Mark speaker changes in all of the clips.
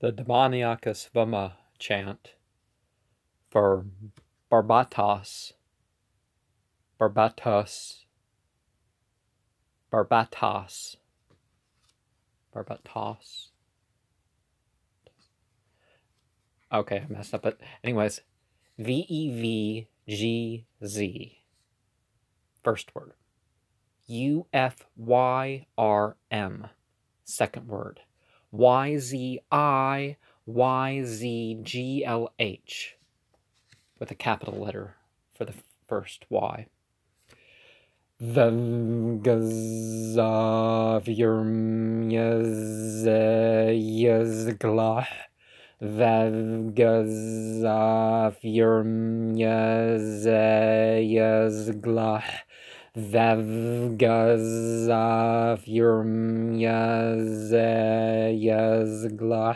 Speaker 1: The Demoniacus Vuma chant for Barbatas, Barbatus, Barbatas, Barbatos. Okay, I messed up, but anyways, VEVGZ. First word. UFYRM. Second word. YZIYZGLH. With a capital letter for the first Y. Vevgazavyrmyazglah. Vevgazavyrmyazglah. Vevgazavyrmyazglah.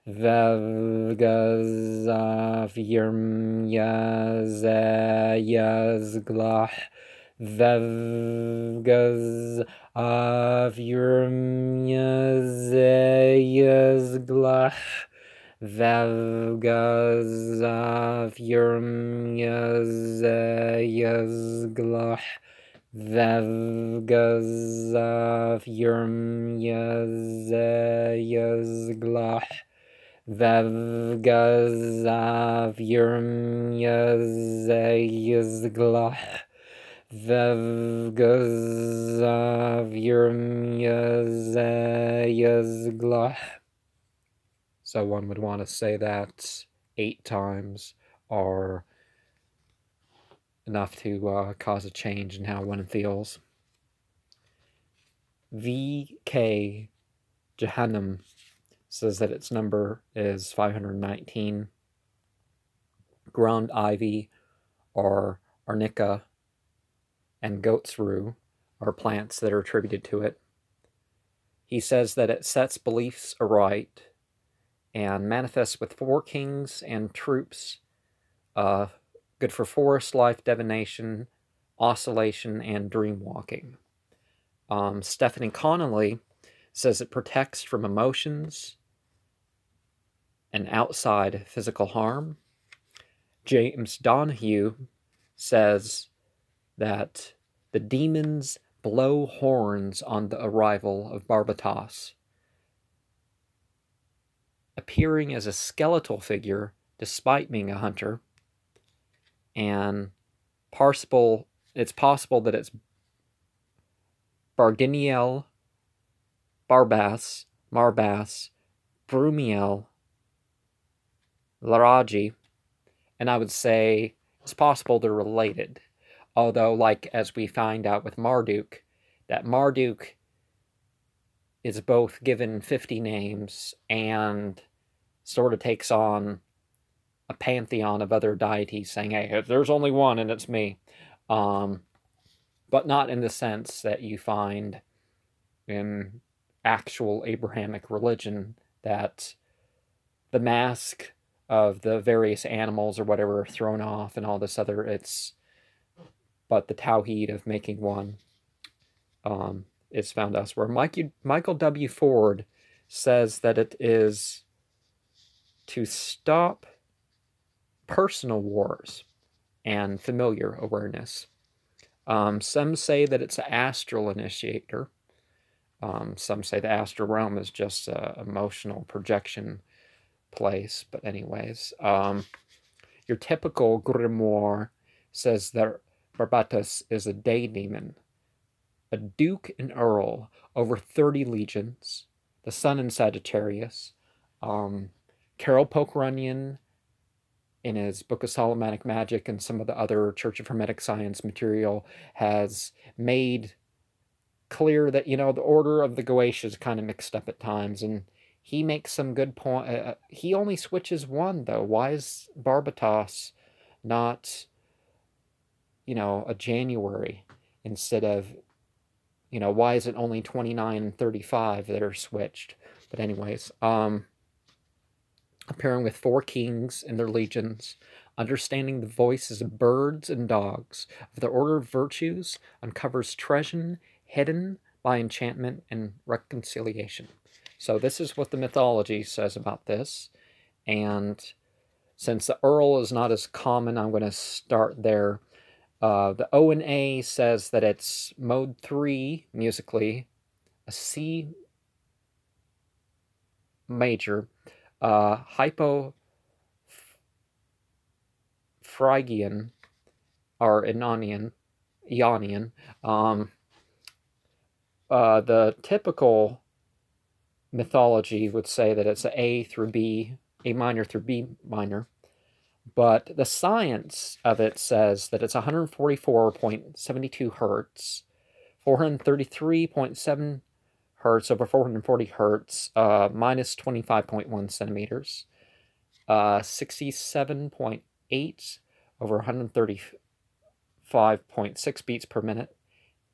Speaker 1: Vevgazavyrmyazglah. Vevgazavyrmyazglah. Vevgazavyrmyazglah. Vevgazavyrmyazglah. Vevgazavyrmyazglah. Vevgazavyrmyazglah. So one would want to say that 8 times, or enough to cause a change in how one feels. VK Jahannam says that its number is 519. Ground ivy, or arnica, and goat's rue are plants that are attributed to it. He says that it sets beliefs aright and manifests with 4 kings and troops, good for forest life, divination, oscillation, and dream walking. Stephanie Connolly says it protects from emotions and outside physical harm. James Donahue says that the demons blow horns on the arrival of Barbatos, appearing as a skeletal figure despite being a hunter, and it's possible that it's Bardiniel, Barbas, Marbas, Brumiel, Laraji, and I would say it's possible they're related. Although, like as we find out with Marduk, that Marduk is both given 50 names and sort of takes on a pantheon of other deities, saying, hey, there's only one and it's me. But not in the sense that you find in actual Abrahamic religion, that the mask of the various animals or whatever are thrown off and all this other, but the Tawhid of making one is found elsewhere. Michael W. Ford says that it is to stop personal wars and familiar awareness. Some say that it's an astral initiator. Some say the astral realm is just an emotional projection place. But anyways, your typical grimoire says that Barbatus is a day demon, a duke and earl, over 30 legions, the sun in Sagittarius. Carol Pokerunion, in his Book of Solomonic Magic and some of the other Church of Hermetic Science material, has made clear that, the order of the Goetia is kind of mixed up at times, and he makes some good point. He only switches one, though. Why is Barbatos not, a January instead of, why is it only 29 and 35 that are switched? But anyways, appearing with 4 kings and their legions, understanding the voices of birds and dogs, of the order of virtues, uncovers treasure hidden by enchantment and reconciliation. So this is what the mythology says about this. And since the Earl is not as common, I'm going to start there. The O and A says that it's mode 3 musically, a C major, hypophrygian or Ionian. The typical mythology would say that it's A minor through B minor, but the science of it says that it's 144.72 hertz, 433.7 hertz over 440 hertz, minus 25.1 centimeters, 67.8 over 135.6 beats per minute,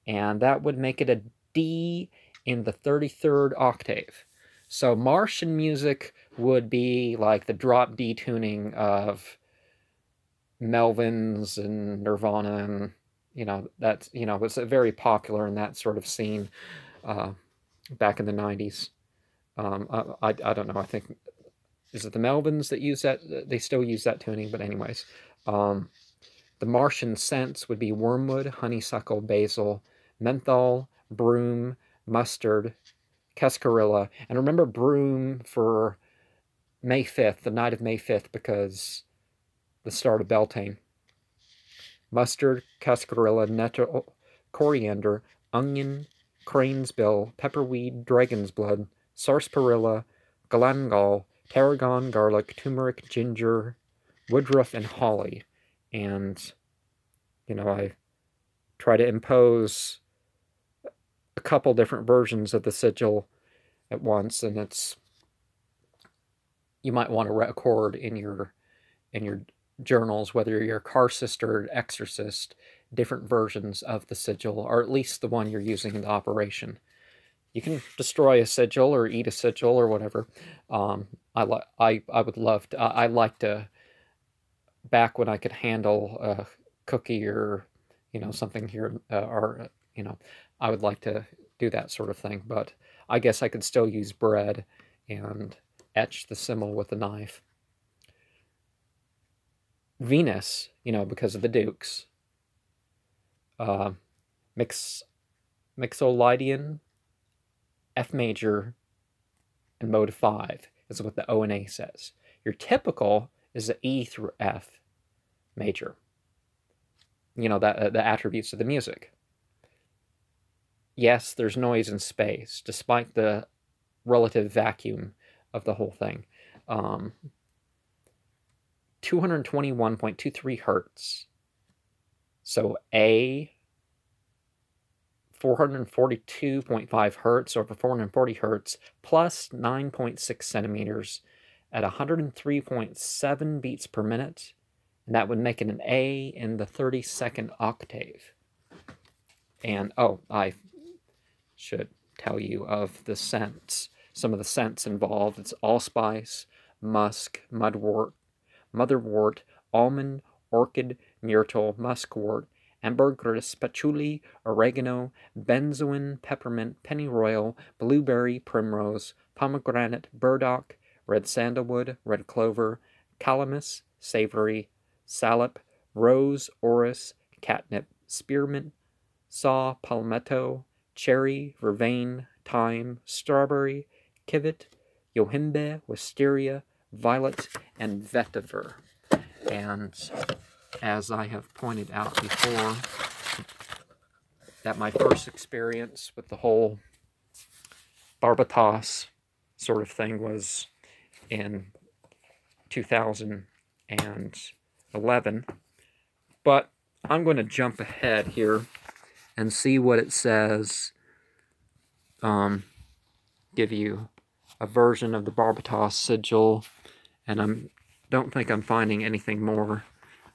Speaker 1: and that would make it a D in the 33rd octave. So Martian music would be like the drop D tuning of Melvins and Nirvana, and that's was very popular in that sort of scene back in the 90s. I don't know. I think, is it the Melvins that use that? They still use that tuning, but anyways, the Martian scents would be wormwood, honeysuckle, basil, menthol, broom, mustard, cascarilla, and remember broom for May 5th, the night of May 5th, because the start of Beltane. Mustard, cascarilla, nettle, coriander, onion, crane's bill, pepperweed, dragon's blood, sarsaparilla, galangal, tarragon, garlic, turmeric, ginger, woodruff, and holly. And, I try to impose a couple different versions of the sigil at once, and you might want to record in your journals, whether you're a carcist or exorcist, different versions of the sigil, or at least the one you're using in the operation. You can destroy a sigil or eat a sigil or whatever. I would love to. I like to. Back when I could handle a cookie or something here, or I would like to do that sort of thing. But I guess I could still use bread and etch the symbol with a knife. Venus, because of the Dukes. Mixolydian, F major, and mode 5 is what the O and A says. Your typical is the E through F major. The attributes of the music. Yes, there's noise in space, despite the relative vacuum of the whole thing. 221.23 hertz. So A, 442.5 hertz over 440 hertz, plus 9.6 centimeters at 103.7 beats per minute, and that would make it an A in the 32nd octave. And, I should tell you of the scents. Some of the scents involved. It's allspice, musk, mudwort, motherwort, almond, orchid, myrtle, muskwort, ambergris, patchouli, oregano, benzoin, peppermint, pennyroyal, blueberry, primrose, pomegranate, burdock, red sandalwood, red clover, calamus, savory, salep, rose, orris, catnip, spearmint, saw, palmetto, cherry, vervain, thyme, strawberry, civet, yohimbe, wisteria, violet, and vetiver. And as I have pointed out before, that my first experience with the whole Barbatas sort of thing was in 2011. But I'm going to jump ahead here and see what it says. Give you a version of the Barbatos sigil, and I don't think I'm finding anything more.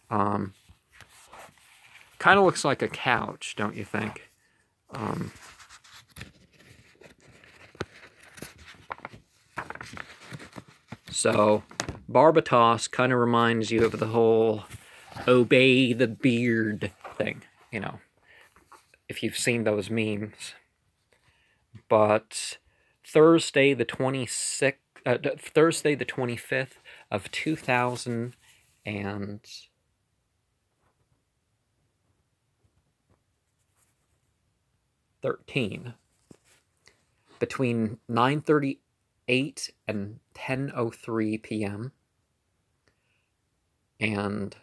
Speaker 1: Kind of looks like a couch, don't you think? So, Barbatos kind of reminds you of the whole obey the beard thing, if you've seen those memes. But Thursday the 26th, Thursday the 25th of 2013, between 9:38 and 10:03 p.m. And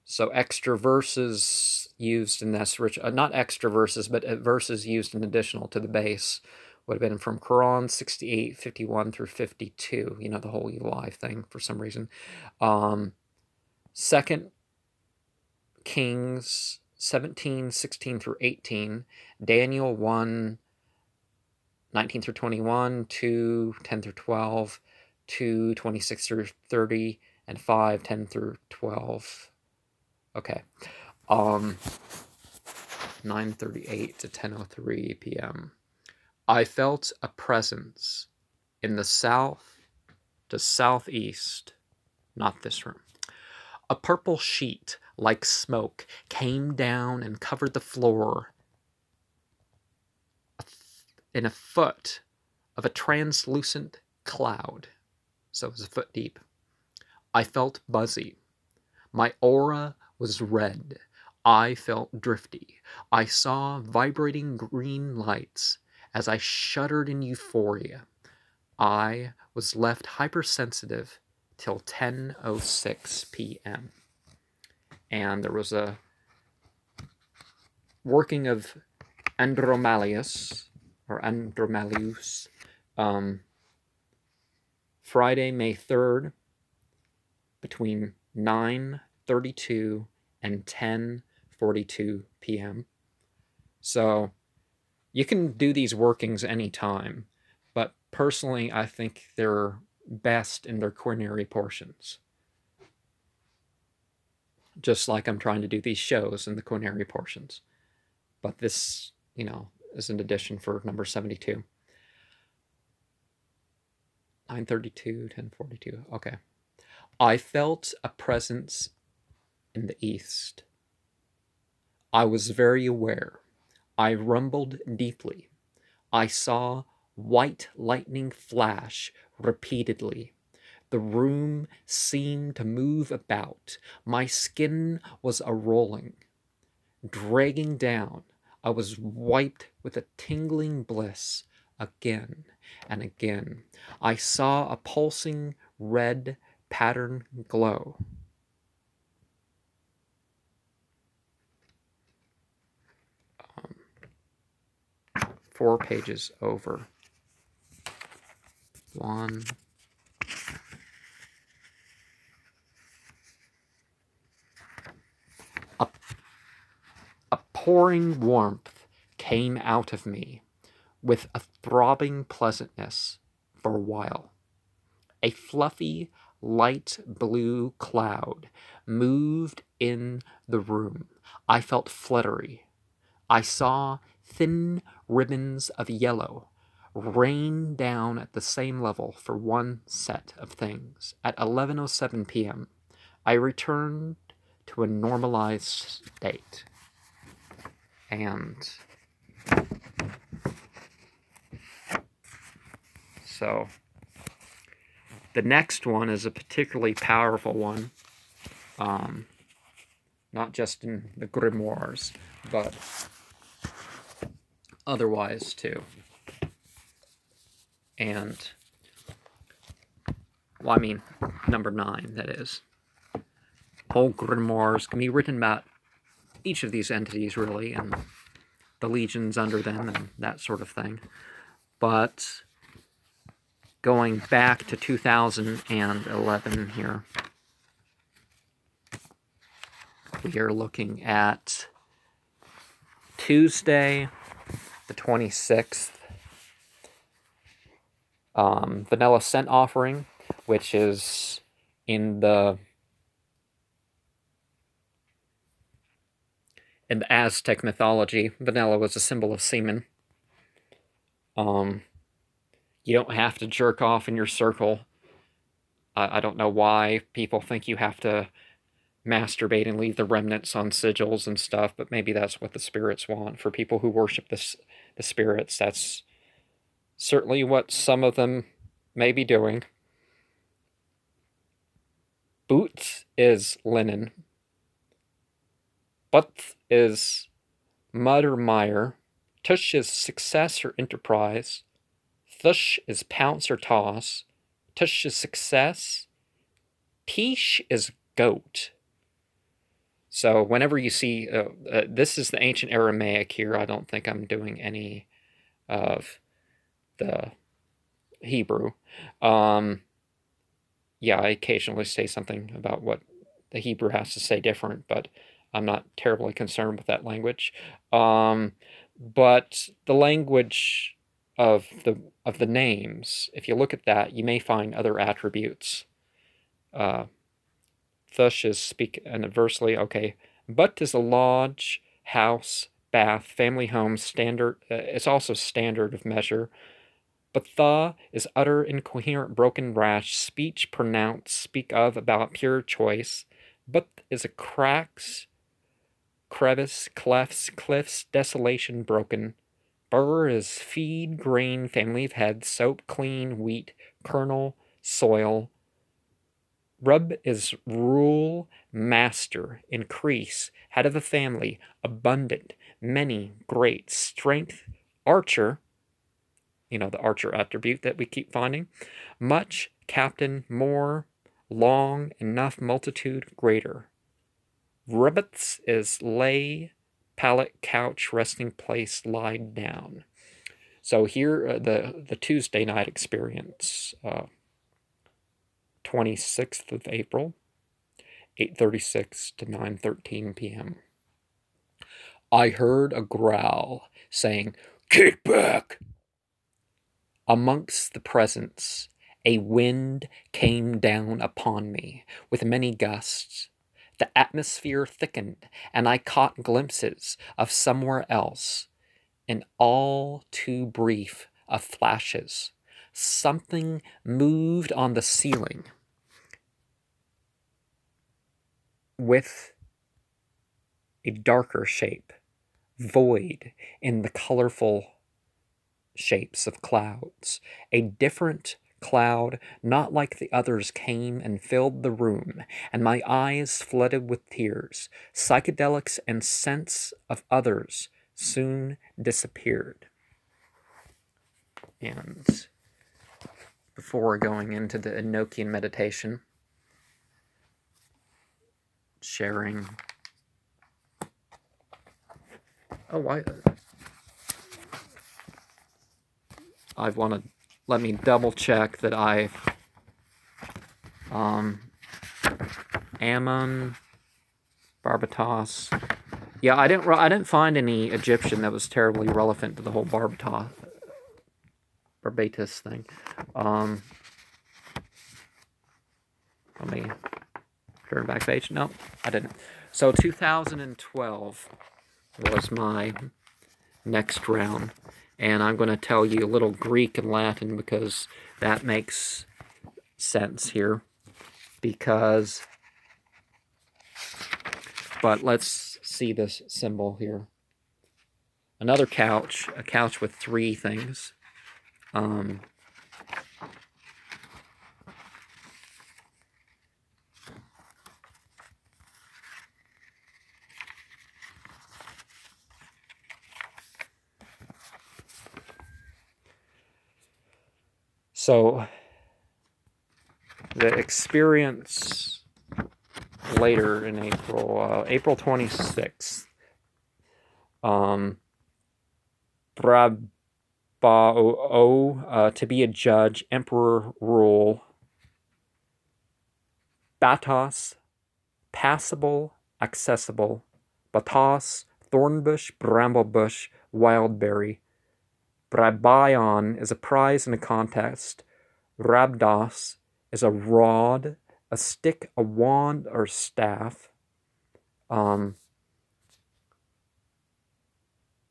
Speaker 1: so extra verses used in this, not extra verses, but verses used in additional to the base would have been from Quran 68, 51 through 52, you know, the whole Eli thing for some reason. Second Kings 17, 16 through 18, Daniel 1, 19 through 21, 2, 10 through 12, 2, 26 through 30, and 5, 10 through 12. Okay. 9:38 to 10:03 p.m. I felt a presence in the south to southeast, not this room. A purple sheet, like smoke, came down and covered the floor in a foot of a translucent cloud. So it was a foot deep. I felt buzzy. My aura was red. I felt drifty. I saw vibrating green lights as I shuddered in euphoria. I was left hypersensitive till 10:06 p.m. And there was a working of Andromalius, or Andromalius, Friday, May 3rd, between 9:32 and 10:42 p.m. So you can do these workings anytime, but personally I think they're best in their quinary portions. Just like I'm trying to do these shows in the quinary portions. But this, you know, is an addition for number 72. 9:32, 10:42, okay. I felt a presence in the east. I was very aware. I rumbled deeply. I saw white lightning flash repeatedly. The room seemed to move about. My skin was a-rolling, dragging down. I was wiped with a tingling bliss again and again. I saw a pulsing red pattern glow. 4 pages over. 1. A pouring warmth came out of me with a throbbing pleasantness for a while. A fluffy, light blue cloud moved in the room. I felt fluttery. I saw thin ribbons of yellow rain down at the same level for one set of things. At 11:07 p.m., I returned to a normalized state. And so the next one is a particularly powerful one, not just in the grimoires, but otherwise too. And, well, I mean, number 9, that is. Whole grimoires can be written about each of these entities, really, and the legions under them and that sort of thing. But going back to 2011 here, we are looking at Tuesday, the 26th, Vanilla Scent Offering, which is in the Aztec mythology. Vanilla was a symbol of semen. You don't have to jerk off in your circle. I don't know why people think you have to masturbate and leave the remnants on sigils and stuff, but maybe that's what the spirits want. For people who worship the spirits, that's certainly what some of them may be doing. Boots is linen. But is mud or mire. Tush is success or enterprise. Thush is pounce or toss. Tush is success. Tish is goat. So whenever you see, this is the ancient Aramaic here. I don't think I'm doing any of the Hebrew. Yeah, I occasionally say something about what the Hebrew has to say different, but I'm not terribly concerned with that language. But the language of the names, if you look at that, you may find other attributes. Thush is speak adversely. Okay, but is a lodge, house, bath, family home, standard. It's also standard of measure. But tha is utter, incoherent, broken, rash, speech pronounced, speak of, about, pure choice. But is a cracks, crevice, clefts, cliffs, desolation, broken. Burr is feed, grain, family of heads, soap, clean, wheat, kernel, soil. Rub is rule, master, increase, head of a family, abundant, many, great, strength, archer, the archer attribute that we keep finding, much, captain, more, long, enough, multitude, greater. Ribbets is lay, pallet, couch, resting place, lie down. So here, the Tuesday night experience, 26th of April, 8:36 to 9:13 p.m. I heard a growl saying, "Kick back!" Amongst the presence, a wind came down upon me with many gusts. The atmosphere thickened, and I caught glimpses of somewhere else, and all too brief of flashes. Something moved on the ceiling with a darker shape, void in the colorful shapes of clouds. A different cloud, not like the others, came and filled the room, and my eyes flooded with tears. Psychedelics and sense of others soon disappeared. And before going into the Enochian meditation, sharing... I want to let me double check that I Ammon, Barbatos. Yeah, I didn't find any Egyptian that was terribly relevant to the whole Barbatus thing. Let me turn back page. No, I didn't. So 2012 was my next round. And I'm going to tell you a little Greek and Latin because that makes sense here. But let's see this symbol here. Another couch, a couch with three things. So, the experience later in April, April 26th, to be a judge, emperor rule, Barbatas, passable, accessible, Batas, thornbush, bramblebush, wildberry. Brabion is a prize in a contest. Rabdos is a rod, a stick, a wand, or staff.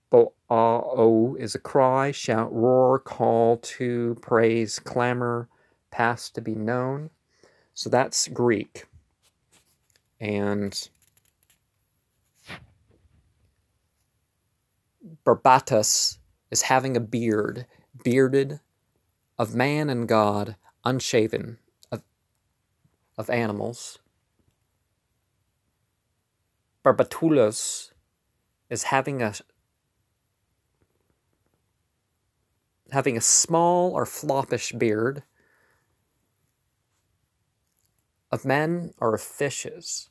Speaker 1: Bo is a cry, shout, roar, call to, praise, clamor, pass to be known. So that's Greek. And Barbatus is having a beard, bearded, of man and God, unshaven, of animals. Barbatulus is having a small or floppish beard. Of men or of fishes.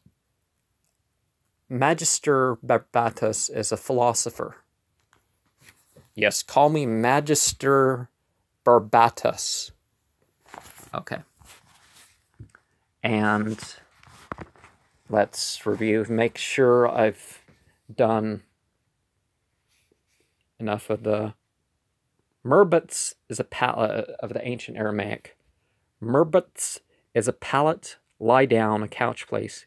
Speaker 1: Magister Barbatus is a philosopher. Yes, call me Magister Barbatus. Okay. And let's review, make sure I've done enough of the... Merbuts is a pallet of the ancient Aramaic. Merbuts is a pallet, lie down, a couch place.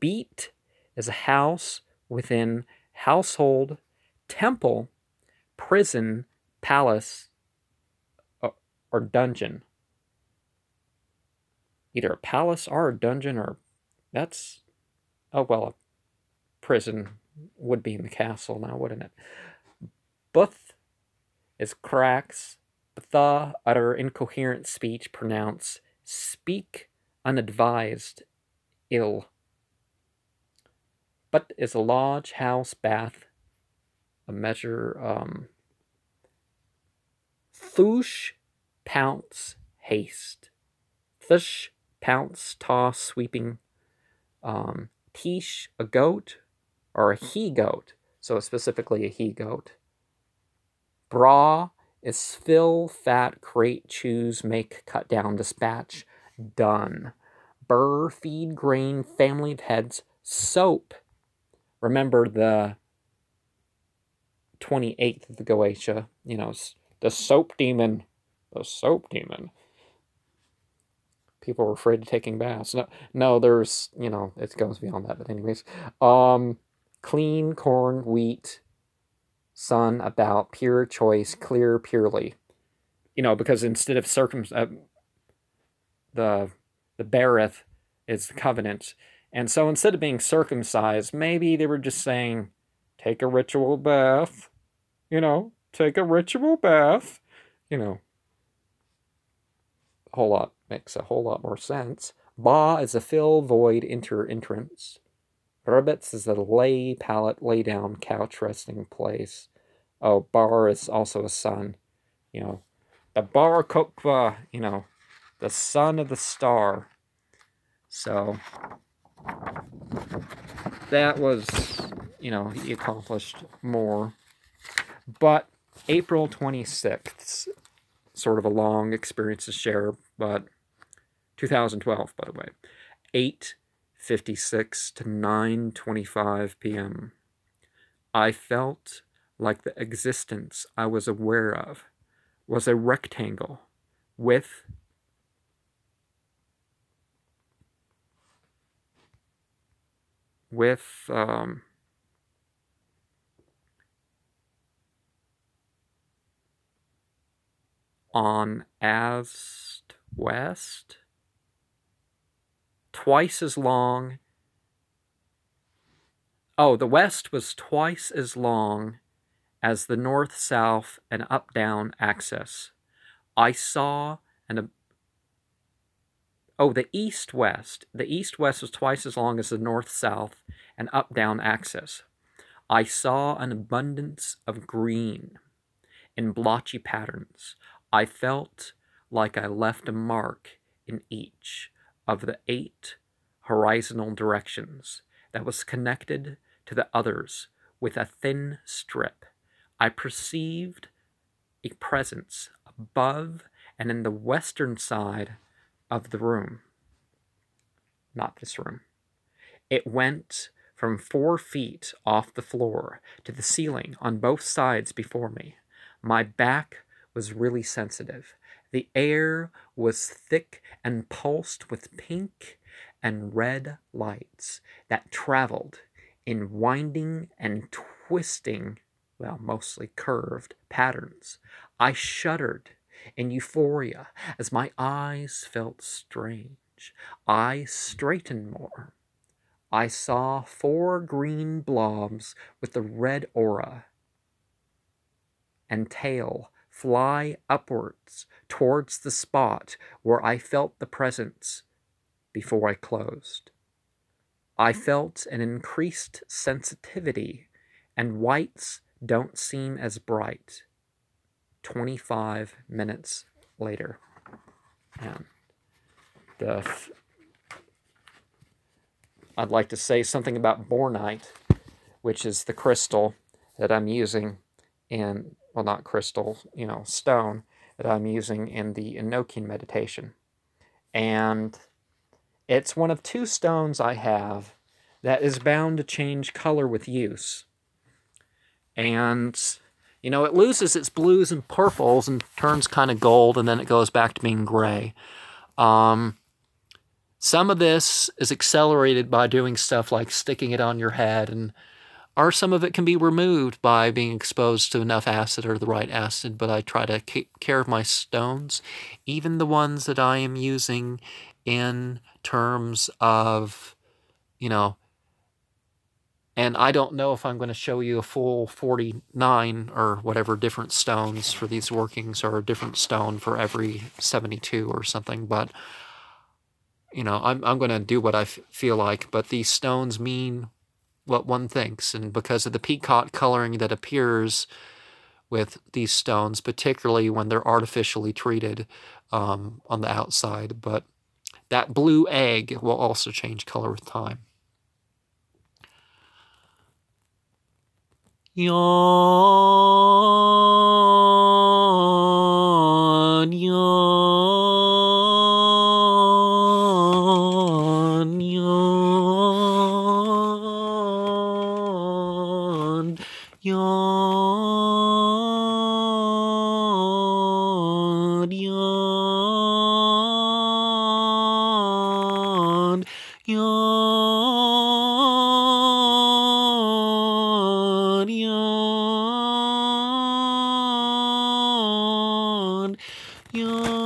Speaker 1: Beat is a house within, household, temple, prison, palace, or dungeon. Either a palace or a dungeon, or that's... Oh, well, a prison would be in the castle now, wouldn't it? Buth is cracks. Butha, utter incoherent speech, pronounce. Speak unadvised, ill. But is a lodge, house, bath, a measure. Thoosh, pounce, haste. Thush, pounce, toss, sweeping. Tish, a goat, or a he-goat, so specifically a he-goat. Bra is fill, fat, crate, choose, make, cut down, dispatch, done. Burr, feed, grain, family of heads, soap. Remember the 28th of the Goetia, you know, the soap demon. The soap demon. People were afraid of taking baths. No, there's, you know, it goes beyond that. But anyways, clean, corn, wheat, sun, about, pure, choice, clear, purely. You know, because instead of the Berith is the covenant. And so instead of being circumcised, maybe they were just saying, take a ritual bath. You know, take a ritual bath. You know, makes a whole lot more sense. Ba is a fill, void, entrance. Rubets is a lay, pallet, lay down, couch, resting place. Oh, bar is also a sun. You know, the bar kokva, you know, the son of the star. So, that was, you know, he accomplished more. But April 26th, sort of a long experience to share, but 2012, by the way. 8:56 to 9:25 p.m. I felt like the existence I was aware of was a rectangle with on Ast West twice as long. Oh, the west was twice as long as the north-south and up-down axis. I saw the east-west. The east-west was twice as long as the north-south and up-down axis. I saw an abundance of green in blotchy patterns. I felt like I left a mark in each of the 8 horizontal directions that was connected to the others with a thin strip. I perceived a presence above and in the western side of the room. Not this room. It went from 4 feet off the floor to the ceiling on both sides before me. My back was really sensitive. The air was thick and pulsed with pink and red lights that traveled in winding and twisting, well, mostly curved patterns. I shuddered in euphoria as my eyes felt strange. I straightened more. I saw 4 green blobs with the red aura and tail fly upwards towards the spot where I felt the presence before I closed. I felt an increased sensitivity, and whites don't seem as bright. 25 minutes later. And I'd like to say something about bornite, which is the crystal that I'm using in, well, not crystal, stone that I'm using in the Enochian meditation. And it's one of two stones I have that is bound to change color with use. And, it loses its blues and purples and turns kind of gold, and then it goes back to being gray. Some of this is accelerated by doing stuff like sticking it on your head, or some of it can be removed by being exposed to enough acid or the right acid, but I try to keep care of my stones, even the ones that I am using in terms of, and I don't know if I'm going to show you a full 49 or whatever different stones for these workings, or a different stone for every 72 or something, but, I'm going to do what I feel like, but these stones mean what one thinks, and because of the peacock coloring that appears with these stones, particularly when they're artificially treated on the outside, but that blue egg will also change color with time. Yawn, yawn, yawn, yawn, yawn, yawn, yawn, yawn,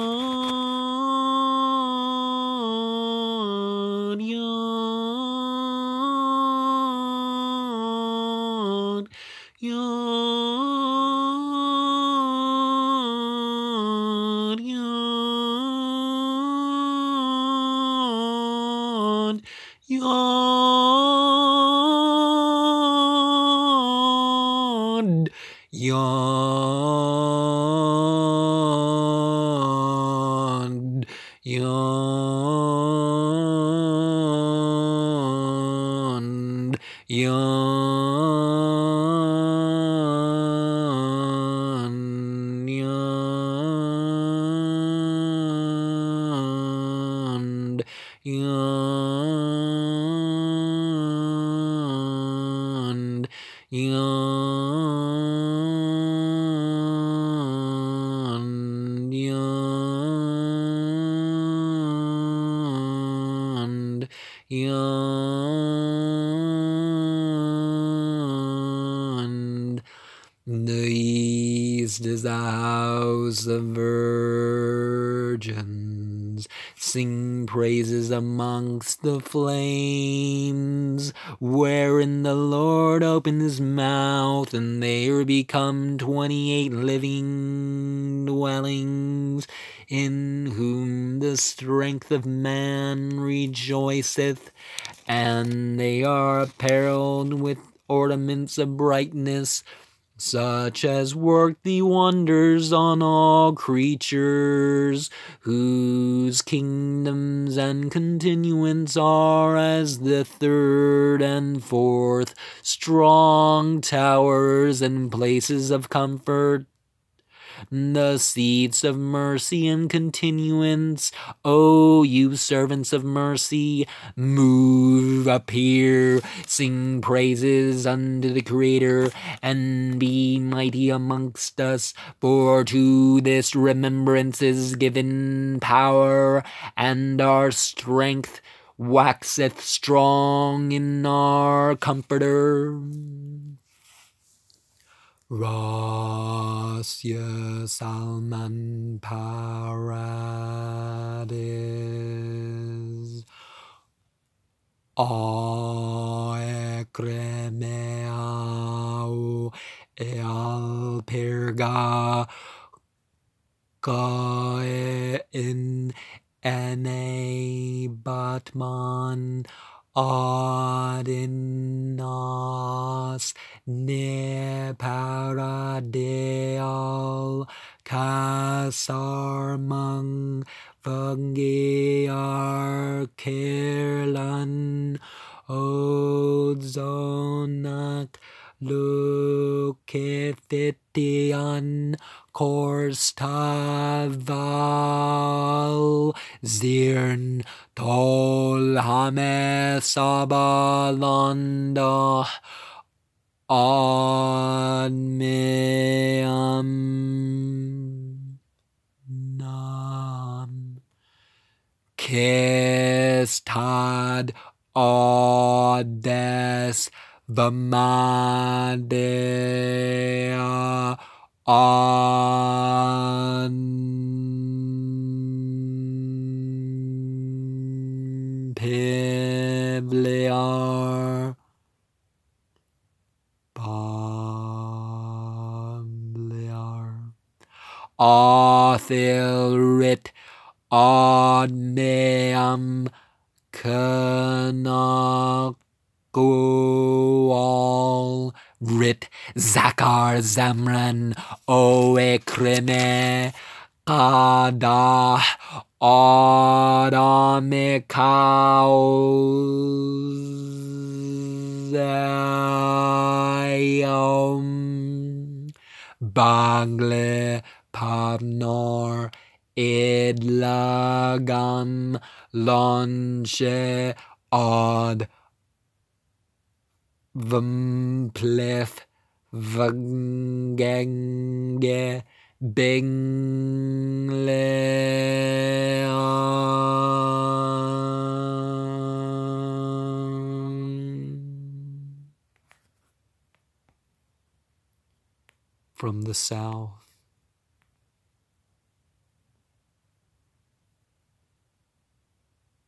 Speaker 1: yawn, yawn, yawn, yawn, yawn, yawn, yawn, yawn, yawn, yawn, yawn, yawn. The east is the house of virgins. Sing praises amongst the flames, wherein the Lord opened his mouth, and there become 28 living dwellings, in whom the strength of man rejoiceth, and they are apparelled with ornaments of brightness, such as work the wonders on all creatures, whose kingdoms and continuance are as the third and fourth, strong towers and places of comfort, the seats of mercy and continuance. O you servants of mercy, move up here, sing praises unto the Creator, and be mighty amongst us, for to this remembrance is given power, and our strength waxeth strong in our Comforter. Rasya Salman Paradis Aekremeau Eal Perga
Speaker 2: Goein ene batman Odinos ne paradeal kasarmang Vangiar Kirlan Odzonak Lukithitian Korstaval Zirn Tol Hamesabalanda Admeam Nam Kestad Odes Vamadea on Pivliar Babliar Othilrit Odmeam Kanakual Rit Zakar Zamran Oekrime Kada Adamikauzayom Bangle Pabnor Idlagam Lonche Od Vampleth Vangenge Bingle from the south.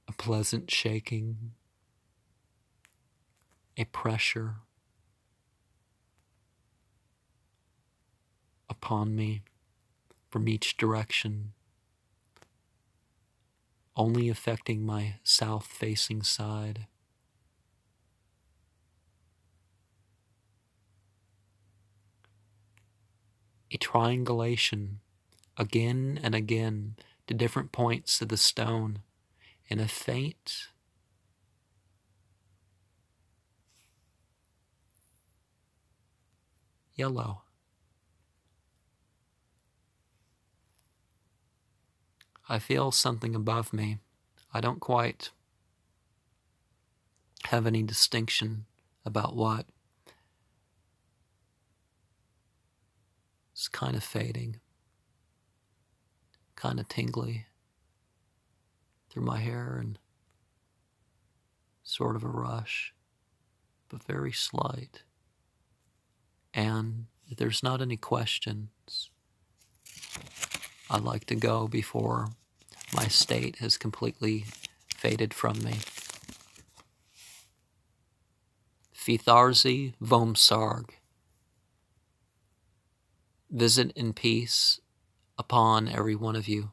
Speaker 2: A pleasant shaking, a pressure upon me from each direction, only affecting my south-facing side. A triangulation again and again to different points of the stone in a faint yellow. I feel something above me. I don't quite have any distinction about what. It's kind of fading, kind of tingly through my hair and sort of a rush, but very slight. And if there's not any questions, I'd like to go before my state has completely faded from me. Fitharzi Vomsarg. Visit in peace upon every one of you.